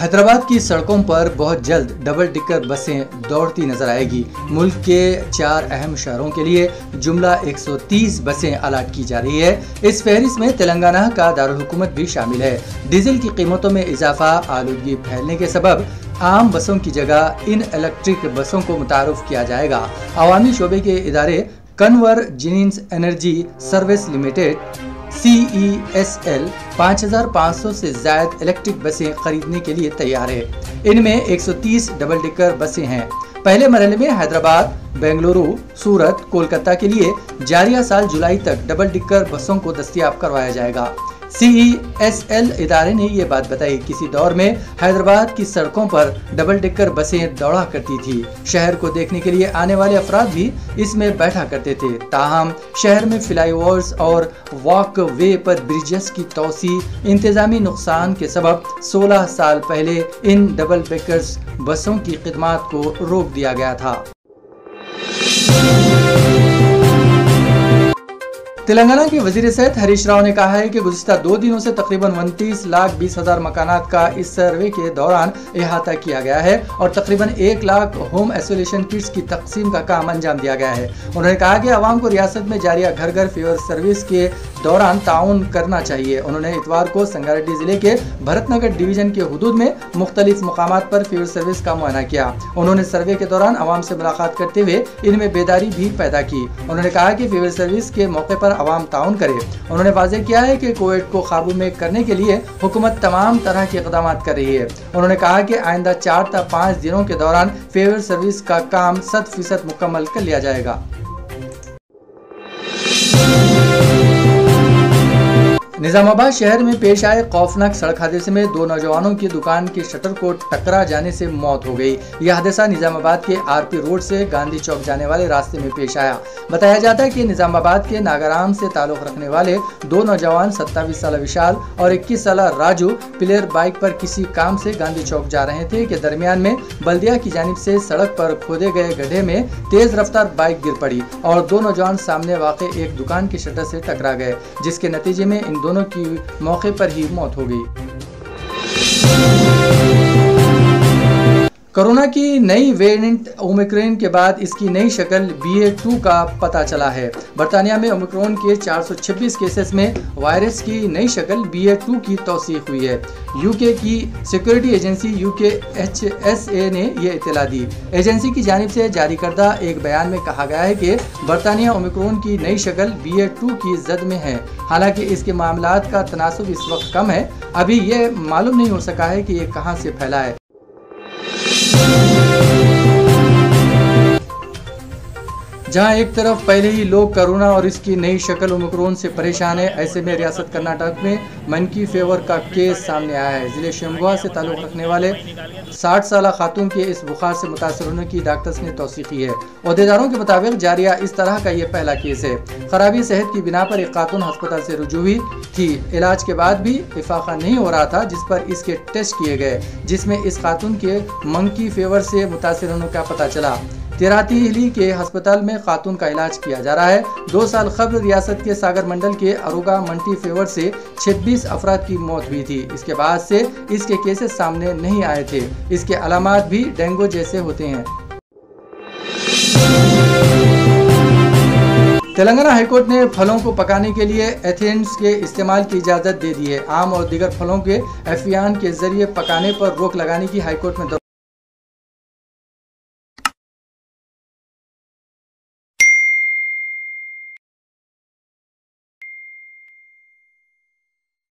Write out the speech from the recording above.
हैदराबाद की सड़कों पर बहुत जल्द डबल डिकर बसें दौड़ती नजर आएगी। मुल्क के 4 अहम शहरों के लिए जुमला 130 बसें अलॉट की जा रही है। इस फहरिस्त में तेलंगाना का दारुल हुकूमत भी शामिल है। डीजल की कीमतों में इजाफा, आलूदगी फैलने के सबब आम बसों की जगह इन इलेक्ट्रिक बसों को मुतारुफ किया जाएगा। अवामी शोबे के इदारे convergence energy service limited CESL 5500 से ज्यादा इलेक्ट्रिक बसें खरीदने के लिए तैयार है। इनमें 130 डबल डिकर बसें हैं। पहले मरहले में हैदराबाद, बेंगलुरु, सूरत, कोलकाता के लिए जारिया साल जुलाई तक डबल डिकर बसों को दस्तयाब करवाया जाएगा। CESL इदारे ने ये बात बताई। किसी दौर में हैदराबाद की सड़कों पर डबल डिकर बसें दौड़ा करती थी। शहर को देखने के लिए आने वाले अफराद भी इसमें बैठा करते थे। ताहम शहर में फ्लाईओवर्स और वॉक वे पर ब्रिजेस की तोसी इंतजामी नुकसान के सबब 16 साल पहले इन डबल डिकर बसों की खिदमत को रोक दिया गया था। तेलंगाना के वजीर सेहत हरीश राव ने कहा है कि गुज़िश्ता 2 दिनों से तकरीबन 29,20,000 मकानात का इस सर्वे के दौरान अहाता किया गया है और तकरीबन 1 लाख होम आइसोलेशन किट्स की तकसीम का काम अंजाम दिया गया है। उन्होंने कहा कि आवाम को रियासत में जारिया घर घर फीवर सर्विस के दौरान ताउन करना चाहिए। उन्होंने इतवार को संगारेड्डी जिले के भरतनगर डिवीजन के हुदूद में मुख्तलिफ मुकामात पर फीवर सर्विस का मुआयना किया। उन्होंने सर्वे के दौरान आवाम से मुलाकात करते हुए इनमें बेदारी भी पैदा की। उन्होंने कहा कि फीवर सर्विस के मौके पर आवाम ताउन करे। उन्होंने वाज़ेह किया है कि कोविड को काबू में करने के लिए हुकूमत तमाम तरह के इक़दाम कर रही है। उन्होंने कहा कि आइंदा 4 से 5 दिनों के दौरान फीवर सर्विस का काम 100% मुकम्मल कर लिया जाएगा। निजामाबाद शहर में पेश आए खौफनाक सड़क हादसे में 2 नौजवानों की दुकान के शटर को टकरा जाने से मौत हो गई। यह हादसा निजामाबाद के RP रोड से गांधी चौक जाने वाले रास्ते में पेश आया। बताया जाता है कि निजामाबाद के नागाराम से ताल्लुक रखने वाले 2 नौजवान 27 साल विशाल और 21 साल राजू प्लेयर बाइक पर किसी काम से गांधी चौक जा रहे थे कि दरमियान में बल्दिया की जानिब से सड़क पर खोदे गए गड्ढे में तेज रफ्तार बाइक गिर पड़ी और 2 नौजवान सामने वाक़े एक दुकान के शटर से टकरा गए, जिसके नतीजे में इन दोनों की मौके पर ही मौत हो गई। कोरोना की नई वेरिएंट ओमिक्रॉन के बाद इसकी नई शक्ल BA.2 का पता चला है। बरतानिया में ओमिक्रॉन के 426 केसेस में वायरस की नई शक्ल BA.2 की तौसीक हुई है। UK की सिक्योरिटी एजेंसी UKHSA ने यह इत्तला दी। एजेंसी की जानिब से जारी करदा एक बयान में कहा गया है कि बरतानिया ओमिक्रॉन की नई शक्ल BA.2 की जद में है। हालांकि इसके मामलात का तनासुब इस वक्त कम है। अभी ये मालूम नहीं हो सका है कि ये कहां से फैला है। जहां एक तरफ पहले ही लोग कोरोना और इसकी नई शक्ल ओमिक्रॉन से परेशान है, ऐसे में रियासत कर्नाटक में मंकी फेवर का केस सामने आया है। जिले शिमगोआ से ताल्लुक रखने वाले 60 साल खातून के इस बुखार से मुतासर होने की डॉक्टर्स ने तौसीक की है। ओहदेदारों के मुताबिक जारिया इस तरह का ये पहला केस है। खराबी सेहत की बिना पर एक खातून अस्पताल से रुजू हुई थी। इलाज के बाद भी इफाका नहीं हो रहा था, जिस पर इसके टेस्ट किए गए, जिसमें इस खातून के मंकी फेवर से मुतासर होने का पता चला। तिरातीली के अस्पताल में खातून का इलाज किया जा रहा है। 2 साल कबल रियासत के सागर मंडल के अरुगा मंटी फेवर से 26 अफराद की मौत हुई थी। इसके बाद से इसके केसेस सामने नहीं आए थे। इसके अलामात भी डेंगू जैसे होते हैं। तेलंगाना हाईकोर्ट ने फलों को पकाने के लिए एथेंस के इस्तेमाल की इजाज़त दे दी है। आम और दीगर फलों के एफियान के जरिए पकाने पर रोक लगाने की हाईकोर्ट में